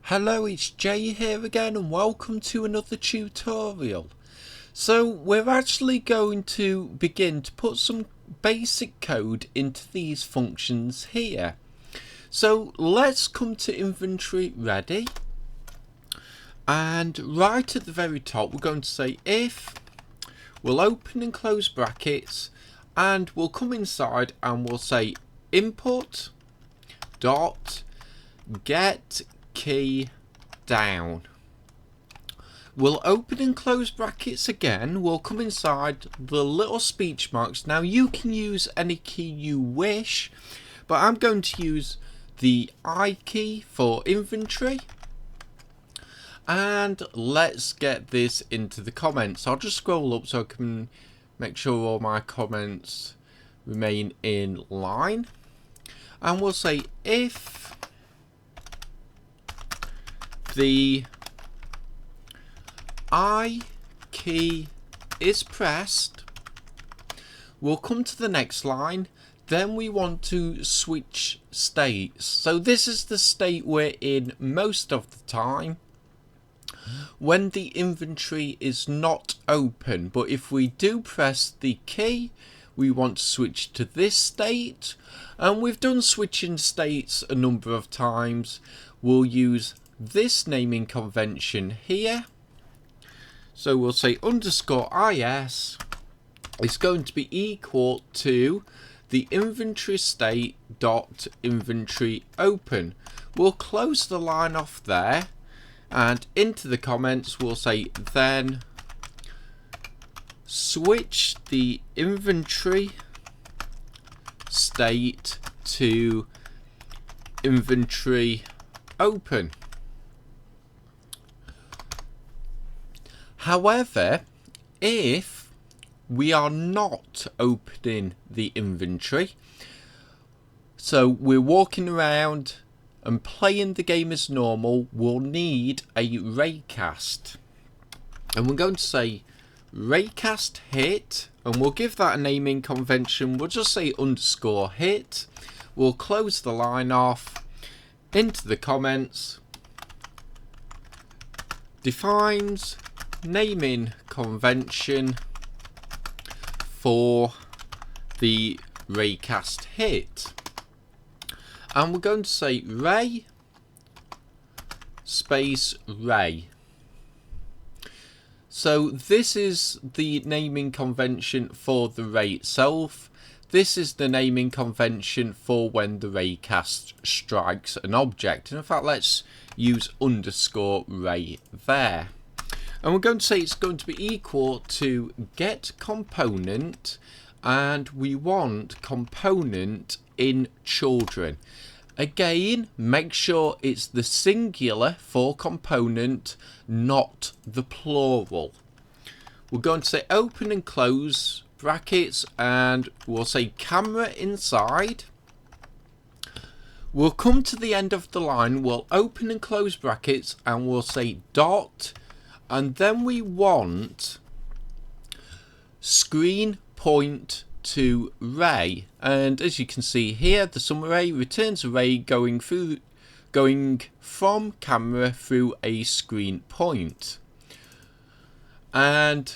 Hello, it's Jay here again and welcome to another tutorial. So we're actually going to begin to put some basic code into these functions here. So let's come to inventory ready, and right at the very top we're going to say if, we'll open and close brackets, and we'll come inside and we'll say input dot get key down. We'll open and close brackets again. We'll come inside the little speech marks. Now you can use any key you wish, but I'm going to use the I key for inventory. And let's get this into the comments. I'll just scroll up so I can make sure all my comments remain in line. And we'll say if the I key is pressed, we'll come to the next line. Then we want to switch states. So this is the state we're in most of the time when the inventory is not open, but if we do press the key, we want to switch to this state. And we've done switching states a number of times. We'll use this naming convention here. So we'll say underscore is is going to be equal to the inventory state dot inventory open. We'll close the line off there, and into the comments we'll say then switch the inventory state to inventory open. However, if we are not opening the inventory, so we're walking around and playing the game as normal, we'll need a Raycast. And we're going to say Raycast hit, and we'll give that a naming convention. We'll just say underscore hit. We'll close the line off, into the comments, defines naming convention for the Raycast hit. And we're going to say Ray space Ray. So this is the naming convention for the Ray itself. This is the naming convention for when the Raycast strikes an object. And in fact, let's use underscore Ray there. And we're going to say it's going to be equal to get component, and we want component in children. Again, make sure it's the singular for component, not the plural. We're going to say open and close brackets, and we'll say camera inside. We'll come to the end of the line, we'll open and close brackets, and we'll say dot, and then we want screen point to ray. And as you can see here, the sum array returns a ray going from camera through a screen point. And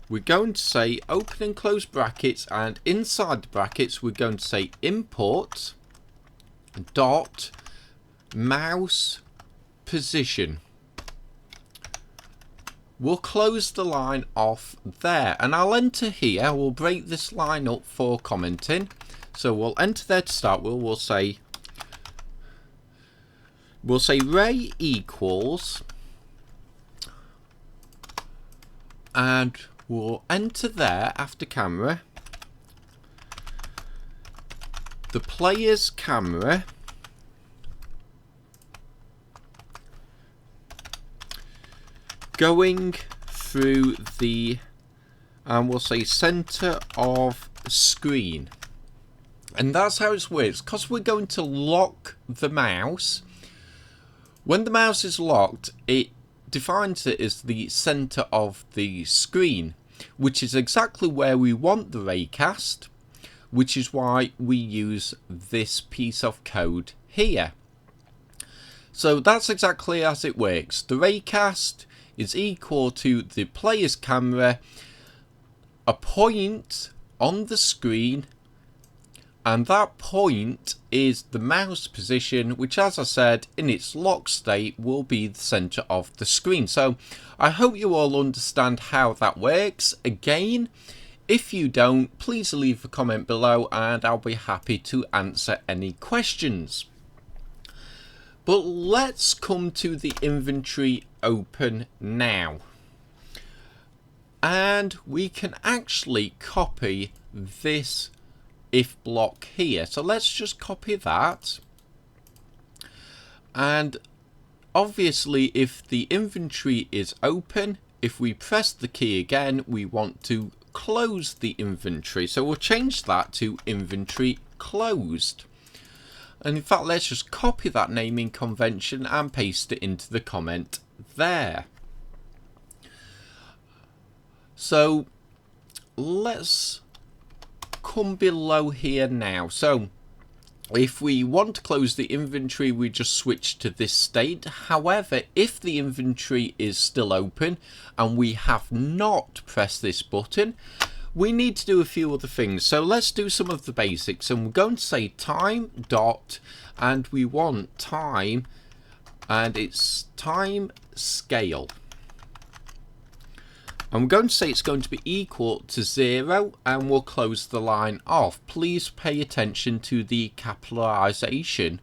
we're going to say open and close brackets, and inside the brackets we're going to say import dot mouse position. We'll close the line off there, and I'll enter here. We'll break this line up for commenting. So we'll enter there to start with. We'll say ray equals, and we'll enter there after camera the player's camera going through the, and we'll say center of screen. And that's how it works, because we're going to lock the mouse. When the mouse is locked, it defines it as the center of the screen, which is exactly where we want the Raycast, which is why we use this piece of code here. So that's exactly as it works. The Raycast is equal to the player's camera, a point on the screen, and that point is the mouse position, which, as I said, in its lock state will be the center of the screen. So I hope you all understand how that works. Again, if you don't, please leave a comment below and I'll be happy to answer any questions. But let's come to the inventory open now. And we can actually copy this if block here. So let's just copy that. And obviously, if the inventory is open, if we press the key again, we want to close the inventory. So we'll change that to inventory closed. And in fact, let's just copy that naming convention and paste it into the comment there. So let's come below here now. So if we want to close the inventory, we just switch to this state. However, if the inventory is still open and we have not pressed this button, we need to do a few other things. So let's do some of the basics, and we're going to say time dot, and we want time, and it's time scale. And we're going to say it's going to be equal to 0, and we'll close the line off. Please pay attention to the capitalization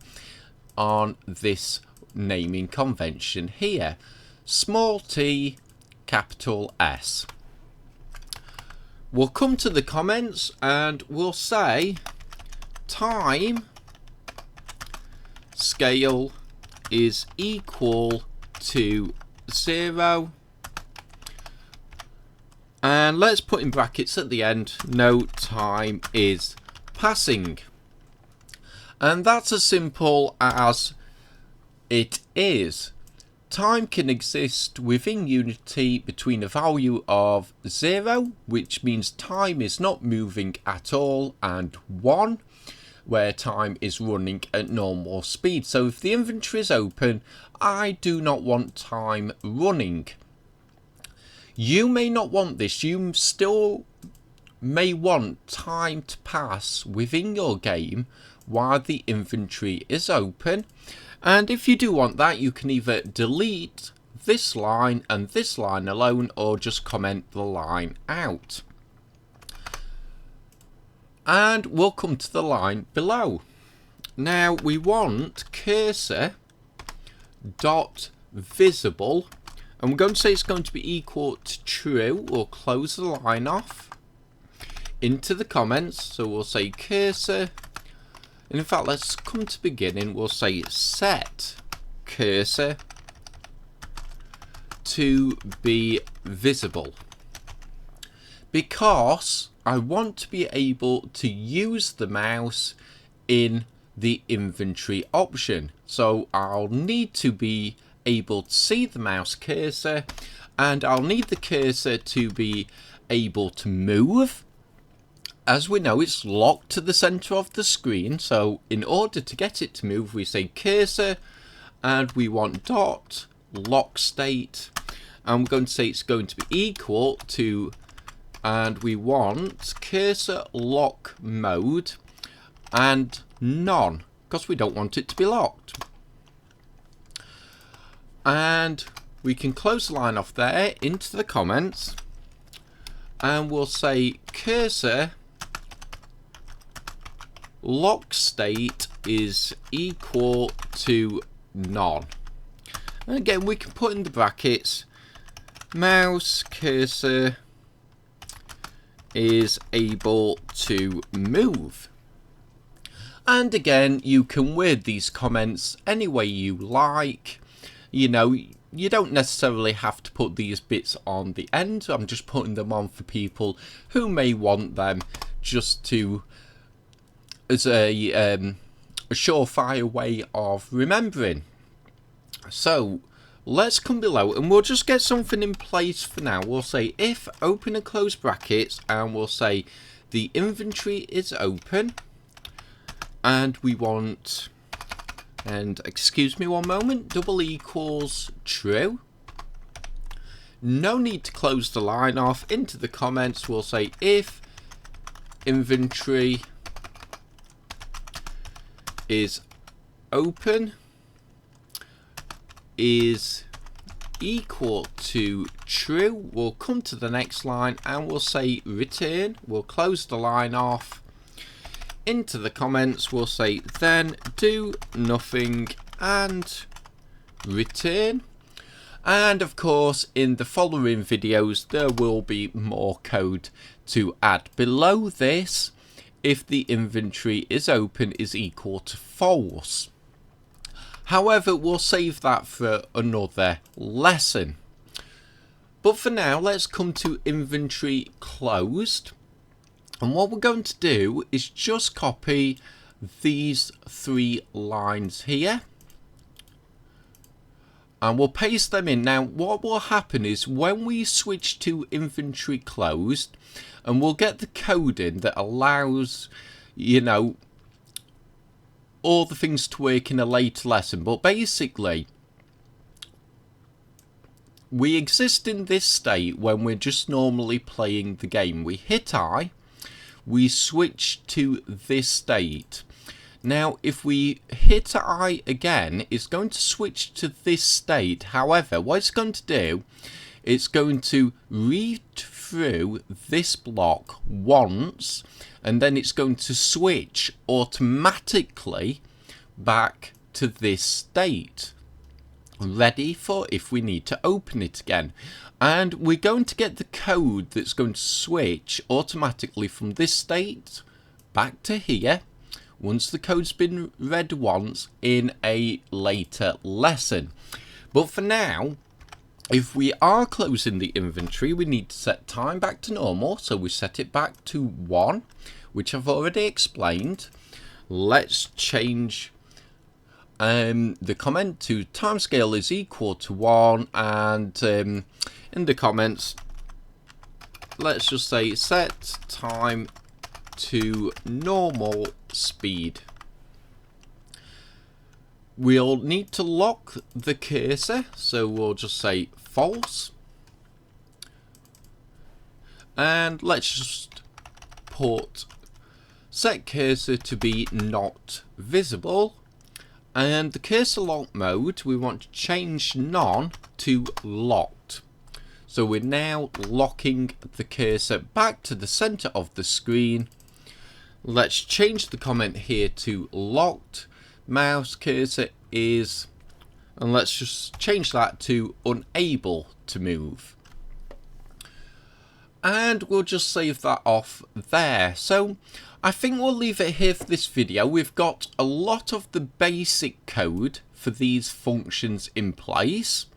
on this naming convention here. Small t, capital S. We'll come to the comments and we'll say time scale is equal to 0. And let's put in brackets at the end, no time is passing. And that's as simple as it is. Time can exist within Unity between a value of 0, which means time is not moving at all, and 1, where time is running at normal speed. So if the inventory is open, I do not want time running. You may not want this. You still may want time to pass within your game while the inventory is open. And if you do want that, you can either delete this line and this line alone, or just comment the line out. And we'll come to the line below. Now we want cursor dot visible, and we're going to say it's going to be equal to true. We'll close the line off into the comments. So we'll say cursor, and in fact, let's come to beginning. We'll say set cursor to be visible, because I want to be able to use the mouse in the inventory option. So I'll need to be able to see the mouse cursor, and I'll need the cursor to be able to move. As we know, it's locked to the center of the screen, so in order to get it to move, we say cursor, and we want dot lock state, and we're going to say it's going to be equal to, and we want cursor lock mode and none, because we don't want it to be locked. And we can close the line off there into the comments, and we'll say cursor lock state is equal to none. And again, we can put in the brackets mouse cursor is able to move. And again, you can word these comments any way you like. You know, you don't necessarily have to put these bits on the end. I'm just putting them on for people who may want them just to, as a surefire way of remembering. So let's come below and we'll just get something in place for now. We'll say if open and close brackets, and we'll say the inventory is open, and we want And excuse me one moment, double equals true. No need to close the line off. Into the comments we'll say if inventory is open is equal to true. We'll come to the next line and we'll say return. We'll close the line off. Into the comments we'll say then do nothing and return. And of course in the following videos there will be more code to add. Below this, if the inventory is open is equal to false. However, we'll save that for another lesson. But for now, let's come to inventory closed. And what we're going to do is just copy these 3 lines here. And we'll paste them in. Now, what will happen is when we switch to inventory closed, and we'll get the code in that allows, you know, all the things to work in a later lesson. But basically, we exist in this state when we're just normally playing the game. We hit I, we switch to this state. Now, if we hit I again, it's going to switch to this state. However, what it's going to do, it's going to read through this block once, and then it's going to switch automatically back to this state, ready for if we need to open it again. And we're going to get the code that's going to switch automatically from this state back to here once the code's been read once in a later lesson. But for now, if we are closing the inventory, we need to set time back to normal. So we set it back to 1, which I've already explained. Let's change the comment to timescale is equal to 1. And in the comments, let's just say set time to normal speed. We'll need to lock the cursor, so we'll just say false. And let's just put set cursor to be not visible. And the cursor lock mode, we want to change none to locked. So we're now locking the cursor back to the center of the screen. Let's change the comment here to locked. Mouse cursor is, and let's just change that to unable to move. And we'll just save that off there. So I think we'll leave it here for this video. We've got a lot of the basic code for these functions in place.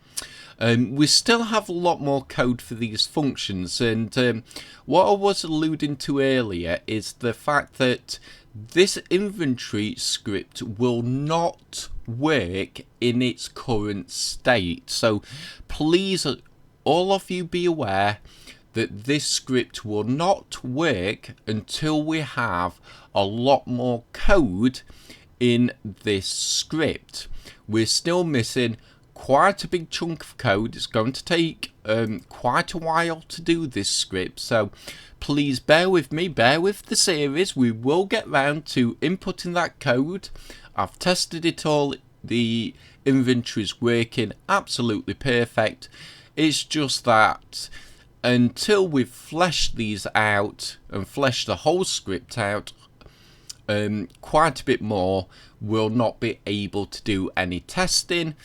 We still have a lot more code for these functions, and what I was alluding to earlier is the fact that this inventory script will not work in its current state. So please, all of you, be aware that this script will not work until we have a lot more code in this script. We're still missing quite a big chunk of code. It's going to take quite a while to do this script, so please bear with me, bear with the series. We will get round to inputting that code. I've tested it all. The inventory is working absolutely perfect. It's just that until we've fleshed these out and fleshed the whole script out quite a bit more, we'll not be able to do any testing.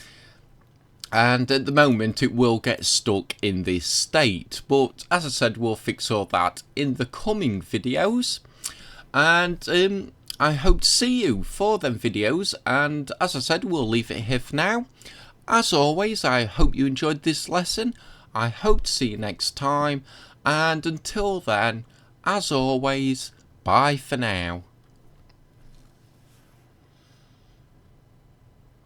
And at the moment it will get stuck in this state, but as I said, we'll fix all that in the coming videos. And I hope to see you for them videos, and as I said, we'll leave it here for now. As always, I hope you enjoyed this lesson. I hope to see you next time, and until then, as always, bye for now.